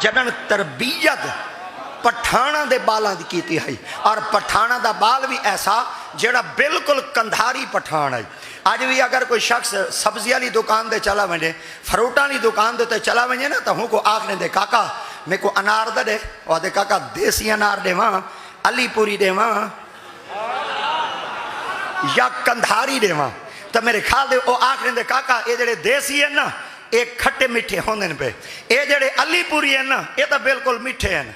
جدن تربیت پٹھانا دے بالاں دی کیتی ہے، اور پٹھانا دا بال بھی ایسا جڑا بالکل کندھاری پٹھان ہے۔ آج بھی اگر کوئی شخص سبزی والی دکان دے چلا ونجے، فروٹاں والی دکان دے چلا ونجے نا، تو ہوں کو آکھنے دے کاکا میں کو انار دے، اور دے کاکا دیسی انار دے وہاں، علی پوری دے وہاں یا کندھاری دے وہاں، تو میرے خیال دے او آکھنے دے کاکا اے جڑے دیسی ہیں نا ایک کھٹے میٹھے ہوندے پہ، اے جڑے علی پوری ہیں نا اے تو بالکل میٹھے ہیں۔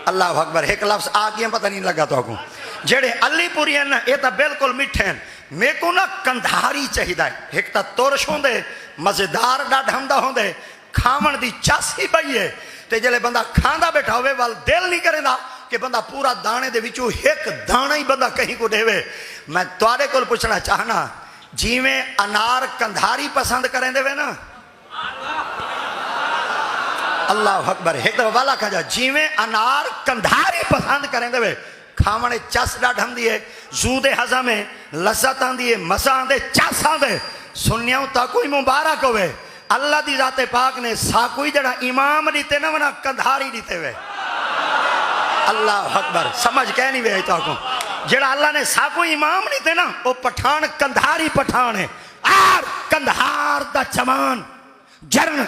اللہ اکبر، ایک لفظ آگیا پتہ نہیں لگا تو کو، جڑے علی پوری ہیں نا اے تو بالکل میٹھے ہیں۔ میں کو نا کندھاری چاہیے، ایک تو ترش ہوندے، مزیدار ڈاڈھ ہمدا ہوندے، کھاون دی چس ہی پئی ہے، تے جلے بندہ کھاندا بیٹھا ہوئے وال دل نہیں کرے دا کہ بندہ پورا دانے دے وچوں ایک دانا ہی بندہ کہیں کو دے وے۔ میں تواڈے کول پوچھنا چاہنا، جیویں انار کندھاری پسند کریں دے وے نا، اللہ اکبر، ایک دفعہ والا کہا جا، جیویں انار کندھاری پسند کریں دے وے، کھاونے چس ڈاڈھ ہم دیئے، زود ہضم ہے، لذت آن دیئے، مزہ آن دے، چس آن دے، سنیاں تا کوئی مبارک ہوئے۔ اللہ دی ذات پاک نے ساکوئی جڑا امام دیتے نا ونا کندھاری دیتے ہوئے، اللہ اکبر، سمجھ کہہ نہیں ہوئے تو کو، جڑا اللہ نے ساکوئی امام دیتے نا وہ پٹھان کندھاری پٹھان ہے، اور کندھار دا چمان جرن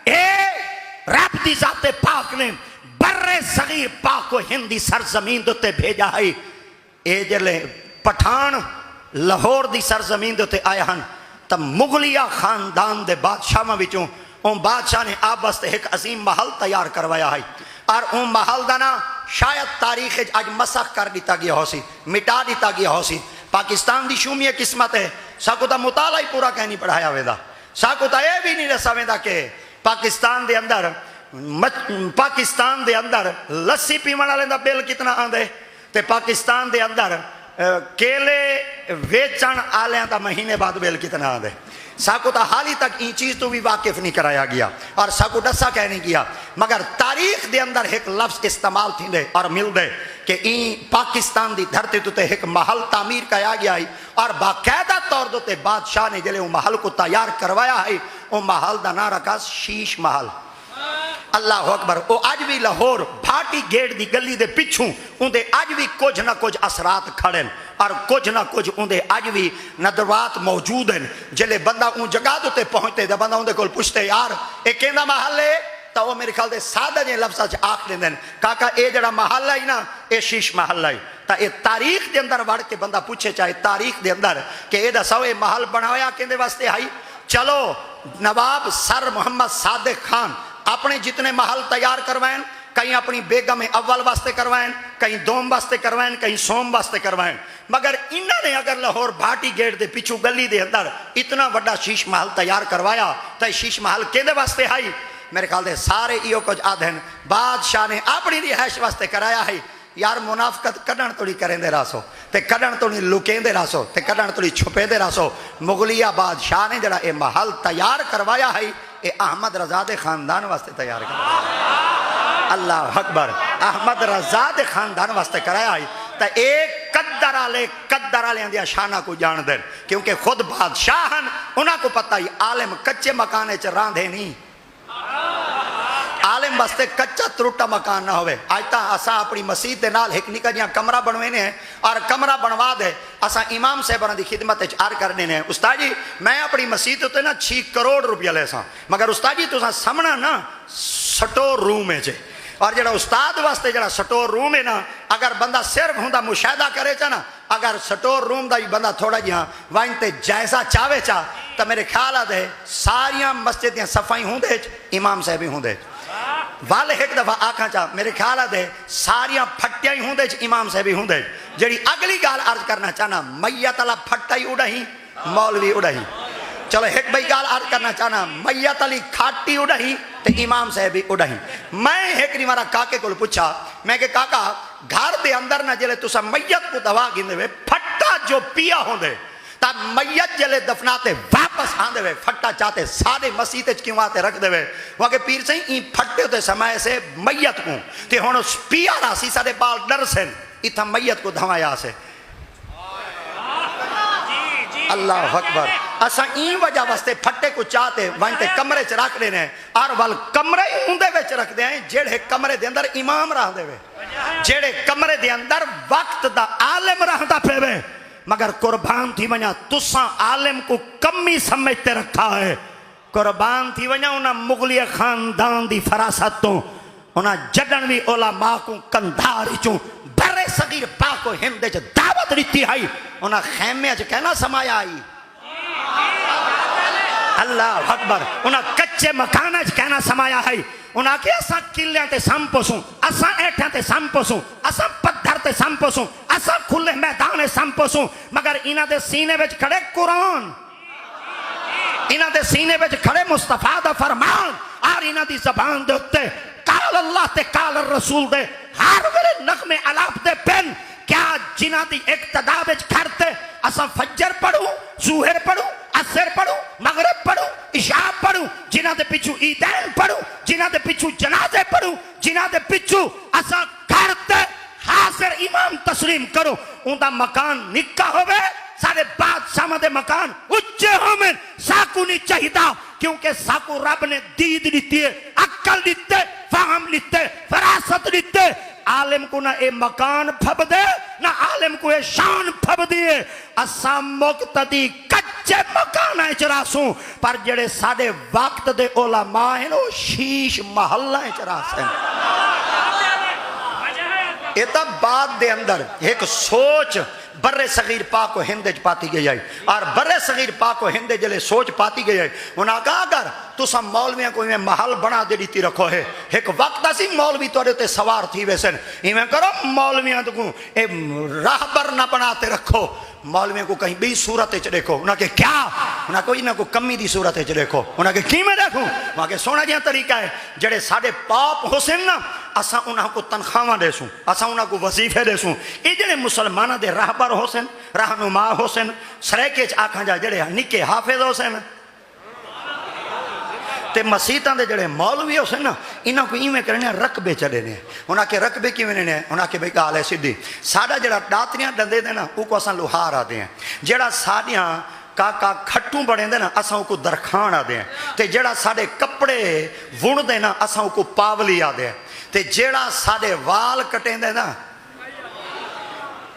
اے رب دی ذات پاک نے بر صغیر پاک و ہندی سرزمین دوتے بھیجا ہے۔ اے جلے پٹھان لاہور دی سرزمین دوتے آیا ہن، تب مغلیہ خاندان دے بادشاہ وچوں اون بادشاہ نے آپ واسطے ایک عظیم محل تیار کروایا ہے، اور اون محل دا نا شاید تاریخ اج مسخ کر دیتا گیا ہو سی، مٹا دیتا گیا ہو سی۔ پاکستان دی شومی قسمت ہے، ساکو تا مطالعہ ہی پورا کہیں نہیں پڑھایا ویدا، ساکو تا اے بھی نہیں رسا ویدا کہ پاکستان دے اندر لسی پیونا لیندہ بیل کتنا آندے، تے پاکستان دے اندر کیلے ویچن آلیاں دا مہینے بعد بیل کتنا آندے۔ ساکو تا حالی تک این چیز تو بھی واقف نہیں کرایا گیا، اور ساکو ڈسا کہہ نہیں گیا، مگر تاریخ دے اندر ایک لفظ استعمال تھی دے اور مل دے کہ این پاکستان دی دھرتے تو تے ایک محل تعمیر کیا گیا ہے، اور باقاعدہ طور دوتے بادشاہ نے جلے وہ محل کو تیار کروایا ہے، وہ محل دا نام رکھا شیش محل۔ اللہ اکبر، وہ آج بھی لاہور بھاٹی گیٹ دی گلی دے پچھوں اندے آج بھی کچھ نہ کچھ اثرات کھڑے، اور کچھ نہ کچھ اندے آج بھی ندوات موجود ہیں۔ جلے بندہ ان جگہ دوتے پہنچتے دے بندہ اندے کول پوچھتے یار اے کیندہ محل ہے، تو وہ میرے خیال دے سادہ جے لفظہ چ آکھ لیندن کاکا اے جڑا محل ہے نا اے شیش محل ہے۔ تا اے تاریخ دے اندر وڑ کے بندہ پوچھے چاہے تاریخ دے اندر کہ اے دا سوے محل بنایا کیندے واسطے آئی۔ چلو نواب سر محمد صادق خان اپنے جتنے محل تیار کروائیں، کہیں اپنی بیگم اول واسطے کروائیں، کہیں دوم واسطے کروائیں، کہیں سوم واسطے کروائیں، مگر انہوں نے اگر لاہور بھاٹی گیٹ دے پیچھو گلی دے اندر اتنا بڑا شیش محل تیار کروایا تو شیش محل کیندے واسطے آئی؟ میرے خیال دے سارے ایو کچھ آدھن بادشاہ نے اپنی رہائش واسطے کرایا ہے۔ یار منافقت کڈن توڑی کریں دے راسو، تے کڈن توڑی لکیں دے راسو، تے کڈن توڑی چھپے دے راسو۔ مغلیہ بادشاہ نے جڑا اے محل تیار کروایا ہے اے احمد رضا دے خاندان واسطے تیار کروایا۔ اللہ اکبر، احمد رضا دے خاندان واسطے کرایا ہے۔ تا ایک قدر آلے اندیا شانہ کو جان دیں، کیونکہ خود بادشاہ ہیں، انہاں کو پتہ ہی عالم کچے مکانے چ راندھے نہیں، عالم بستے کچا تروٹا مکان نہ ہوئے۔ آج تا اسا اپنی مسجد دے نال ایک نکا جہاں کمرہ بنوینے ہیں، اور کمرہ بنوا دے اسا امام صاحبان دی خدمت چار کرنے ہیں۔ استاد جی میں اپنی مسجد تے نا 6 کروڑ روپیہ لے سا، مگر استاد جی تساں سامنا نا سٹور روم ہے، اور جڑا استاد واسطے جڑا سٹور روم ہے نا، اگر بندہ صرف ہوندا مشاہدہ کرے چا نا، اگر سٹور روم دا ہی بندہ تھوڑا جہاں وائن تے جائزہ چاہے چا، تو میرے خیال ہے ساریاں مسجد دیاں صفائی ہوں دے امام صاحب ہی ہوں دے، والے ایک دفعہ آکھاں چاہ میرے خیال ہے ساریاں پھٹیاں ہی ہوں دے امام صاحب ہی ہوں دے۔ جڑی اگلی گال عرض کرنا چاہنا میت علی پھٹا ہی اڑائی مولوی اڑائی، چلو ایک بھائی گال عرض کرنا چاہنا میت علی کھاٹی اڑائی تے امام صاحب ہی اڑائی۔ میں ایک نہیں مارا کاکے کو پوچھا، میں کہ کاکا گھر دے اندر نہ جلے تسا میت کو دوا گھندے ہوئے پھٹا جو پیا ہوں دے، تا میت جلے دفناتے واپس آندے ہوئے پھٹا چاہتے سارے مسیح کیوں آتے رکھ دے ہوئے، وہاں کے پیر سے ہی پھٹے ہوتے سمائے سے میت کو تے ہونو پیا راسی سارے بال ڈر سے اتھا میت کو دھوایا سے۔ اللہ اکبر، اساں این وجہ واسطے پھٹے کو چاہتے وانتے کمرے چ رکھ دینے اور وال کمرے اندے وچ رکھ دے ہیں جڑے کمرے دے اندر امام رہ دے وے جڑے کمرے دے اندر وقت دا عالم رہدا پے وے مگر قربان تھی ونیا تساں عالم کو کمی سمجھتے رکھا ہے قربان تھی ونیا انہاں مغلیہ خاندان دی فراست تو انہاں جڈن بھی علماء کو کندھاری چوں برے صغیر پاک و ہند چ دعوت دیتی آئی انہاں خیمے چ کہنا سمایا آئی اللہ اکبر انہاں کچے مکانہ چ کہنا سمایا آئی انہاں کہ اساں کلیاں تے سمپسوں اساں ایٹھاں تے سمپسوں اساں پتھر تے سمپسوں اساں کھلے میدان سمپسوں مگر انہاں دے سینے وچ کھڑے قرآن انہاں دے سینے وچ کھڑے مصطفیٰ دا فرمان اور انہاں دی زبان دے اتے قال اللہ تے قال الرسول دے ہر ویلے نغمے الاپ دے پن کیا جنہاں دی اقتدا وچ کھڑتے اساں فجر پڑھوں ظہر پڑھوں عصر پڑھوں مغرب پڑھوں عشاء پڑھوں جنہاں دے پچھو عیدین پڑھوں جنہاں دے پچھو جنازے پڑھوں جنہاں دے پچھو اساں کھڑتے حاضر امام تسلیم کرو ان دا مکان نکا ہوئے سارے بادشاہ دے مکان اچھے ہومن ساکو نہیں چاہیدہ کیونکہ ساکو رب نے دید دیتی ہے عقل دیتے فہم دیتے فراست دیتے عالم کو نہ اے مکان پھب دے نہ عالم کو اے شان پھب دیے اساں مقتدی کچے مکان ہے چراسوں پر جڑے ساڑے وقت دے علماء ہیں وہ شیش محلہ ہے چراسیں ایتا بعد دے اندر ایک سوچ برے صغیر پاک و ہندے پاتی گئی آئی اور برے صغیر پاک و ہندے جلے سوچ پاتی گئی آئی انہاں کہا اگر تو سب مولویاں کو انہیں محل بنا دے دیتی رکھو ہے ایک وقت اسی مولوی توڑے تے سوار تھی ویسن انہیں کرو مولویاں تو راہبر نہ بناتے رکھو مولویوں کو کہیں بھی صورت چ دیکھو انہاں کہ کیا انہاں کو انہاں کو کمی دی صورت چ دیکھو انہاں کہ کی میں دیکھوں وہاں کے سونا جہاں طریقہ ہے جڑے ساڑے پاپ حسین نا اساں انہاں کو تنخواہ دے سوں اساں انہاں کو وظیفے دے سوں یہ جڑے مسلمانہ دے راہبر حسین رہنما حسین سریکے چ آکھاں جا جڑے نکے حافظ حسین تے مسیحتاں دے جڑے مولوی حسین نا انہاں کو ایویں کرنے رقبے چلے نے انہاں کے رقبے کیویں نے انہاں کے بھئی گال ہے سیدھی ساڈا جڑا داتریاں ڈندے دے نا او کو اساں لوہار آدے ہیں جڑا ساڈیاں کاکا کھٹوں بڑے دے نا اساں کو درخان آدے ہیں تے جڑا ساڈے کپڑے وُن دے نا اساں کو پاولی آدے ہیں تے جڑا ساڈے وال کٹیں دے نا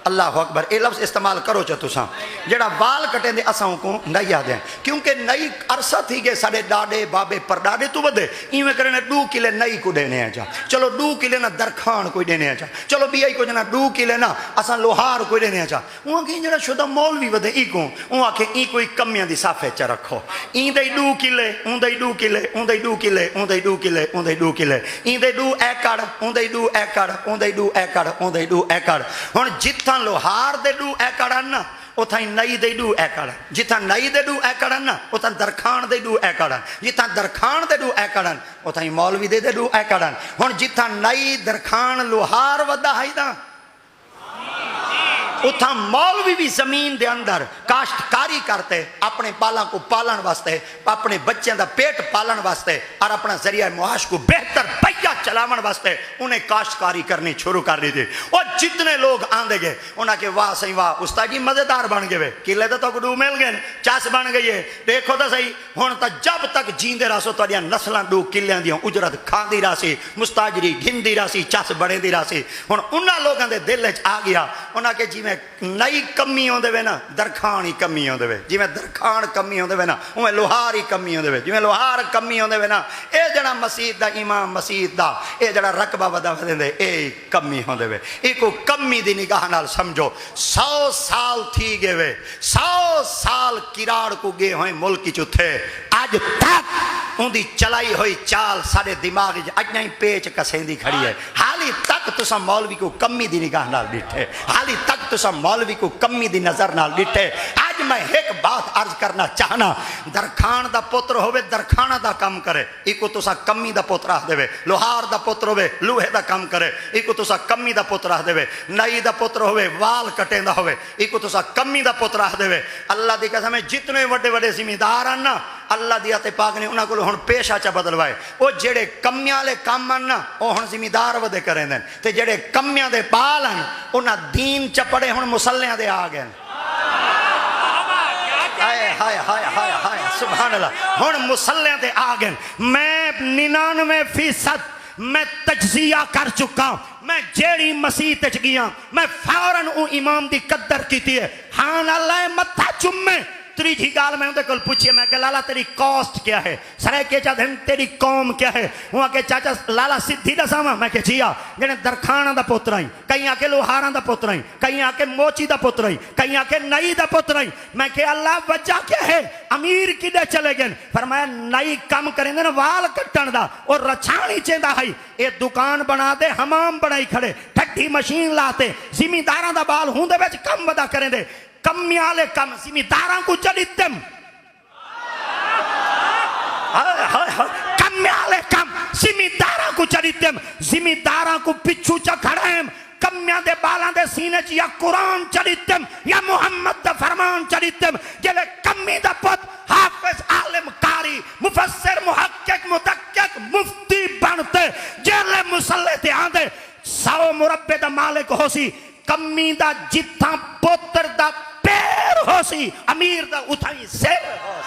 اللہ اکبر اے لفظ استعمال کرو چا تساں جڑا وال کٹیں دے اساں کو نہیں آدے ہیں کیونکہ نئی عرصہ تھی گئے ساڑے ڈاڑے بابے پر ڈاڑے تو بدے ایویں کرنے 2 کلے نئی کو دینے ہیں چا چلو 2 کلے نا درخان کوئی دینے ہیں چا چلو بھی آئی کو جنا 2 کلے نا اساں لوہار کوئی دینے ہیں چا وہاں کی جڑا شدہ مولوی بدے ای کو وہاں کے ای کوئی کمیاں دی صافے چا رکھو این دے 2 کلے اون دے 2 کلے اون دے 2 کلے اون دے 2 کلے اون دے 2 کلے این دے 2 ایکڑ اون دے 2 ایکڑ اون دے 2 ایکڑ اون دے 2 ایکڑ ہن جتھاں لوہار دے 2 ایکڑ نا اتھاں نئی دے 2 ایکڑ جتھاں نئی دے 2 ایکڑ نا اتھاں درخان دے 2 ایکڑ جتھاں درخان دے 2 ایکڑ اتھاں مولوی دے 2 ایکڑ ہن جتھاں نئی درخان لوہار ودا ہے دا اتھاں مولوی بھی زمین دے اندر کاشتکاری کرتے اپنے پالاں کو پالن واسطے اپنے بچوں دا پیٹ پالن واسطے اور اپنا ذریعہ معاش کو بہتر پہیا چلاون واسطے انہیں کاشتکاری کرنی شروع کر دی تھی اور جتنے لوگ آندے گئے انہاں کے واہ صحیح واہ استاد جی مزیدار بن گئے کلے تو ڈو مل گئے چاس بن گئی ہے دیکھو تو صحیح ہن تا جب تک جیندے راسو تہاڈیاں نسلاں 2 کلیاں دیاں اجرت کھاندی راسی مستاجری گھندی راسی چاس بڑے دی راسی ہن انہاں لوگاں دے دل وچ آ گیا انہاں کے جی نئی کمی ہوندے وے نا درخان ہی کمی ہوندے وے جی میں درخان کمی ہوندے وے نا اوے لوہار ہی کمی ہوندے وے جی میں لوہار کمی ہوندے وے نا اے جڑا مسجد دا امام مسجد دا اے جڑا رقبہ ودا دے اے کمی ہوندے وے اے کو کمی دی نگاہ نال سمجھو 100 سال تھی گئے وے 100 سال کراڑ کو گئے ہوئے ملک چ تھے اج تک ان دی چلائی ہوئی چال سارے دماغ اج نہیں پیچ کسیندی کھڑی ہے حالی تک تساں مولوی کو کمی دی نگاہ نال ڈٹھے حالی تک تساں مولوی کو کمی دی نظر نال ڈٹھے آج میں ایک بات عرض کرنا چاہنا درخان دا پتر ہوئے درخانہ دا کام کرے ایکو تساں کمی دا پتر آہ دے لوہار دا پتر ہوئے لوہے دا کام کرے ایکو تساں کمی دا پتر آہ دے نئی دا پتر ہوئے وال کٹیں دا ہوئے ایکو تساں کمی دا پتر آہ دے اللہ دی قسم جتنے وڈے وڈے ذمہ نا اللہ دی تے پاک نے انہاں کو ہن پیشہ چا بدلوائے او جڑے کمیاں لے کام نا او ہن ذمہ دار ودے کریں دین تے جڑے کمیاں دے پال ہیں انہاں دین چ پڑے ہن مسلیاں دے آ گئے ہائے ہائے ہائے ہائے سبحان اللہ. ہن مصلیاں تے آ گئے. میں 99% میں تجزیہ کر چکا. میں جیڑی مسیح تے گیا میں فوراً او امام دی قدر کیتی ہے. ہاں اللہ متھا چومے. تیجی گال میں اندے کول پوچھئے میں کہ لالا تیری کاسٹ کیا ہے؟ سرے کے چاہ دن تیری قوم کیا ہے؟ وہاں کہ چاچا لالا سدھی دا ساما میں کہ جیا جنہیں درخانہ دا پوترائیں کہیں آکے لوہاراں دا پوترائیں کہیں آکے موچی دا پوترائیں کہیں آکے نئی دا پوترائیں. میں کہ اللہ وجہ کیا ہے؟ امیر کی دے چلے گئے. فرمایا نئی کم کریں دے نا وال کٹن دا اور رچھانی چیندہ ہے. اے دکان بنا دے حمام بنائی کھڑے ٹھٹی مشین لاتے زمینداراں دا بال ہوں دے بیچ کم ودا کریں دے. کمیالے کم زمینداراں کو جڑیتم کمیالے کم زمینداراں کو جڑیتم زمینداراں کو پچھو چا کھڑائم. کمیاں دے بالاں دے سینے چ یا قرآن چڑیتم یا محمد دا فرمان چڑیتم. جلے کمی دا پت حافظ عالم قاری مفسر محقق مدقق مفتی بنتے جلے مسلح تے آندے 100 مربع دا مالک ہو سی. کمی دا جتھاں پوتر دا پیر ہو سی امیر دا اتھائی سیر ہو.